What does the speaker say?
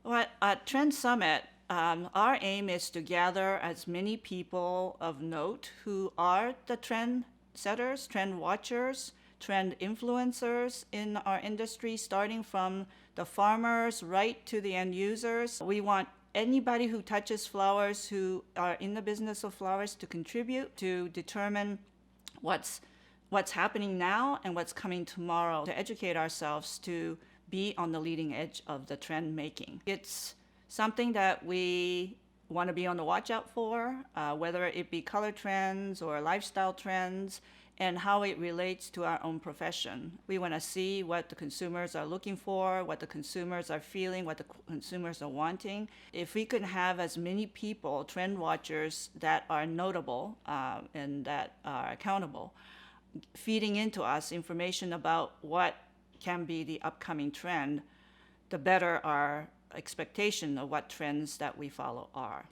Well, at Trend Summit, our aim is to gather as many people of note who are the trend setters, trend watchers, trend influencers in our industry, starting from the farmers right to the end users. We want anybody who touches flowers, who are in the business of flowers, to contribute to determine what's happening now and what's coming tomorrow, to educate ourselves to be on the leading edge of the trend making. It's something that we want to be on the watch out for, whether it be color trends or lifestyle trends, and how it relates to our own profession. We want to see what the consumers are looking for, what the consumers are feeling, what the consumers are wanting. If we could have as many people, trend watchers, that are notable and that are accountable, feeding into us information about what can be the upcoming trend, the better our expectation of what trends that we follow are.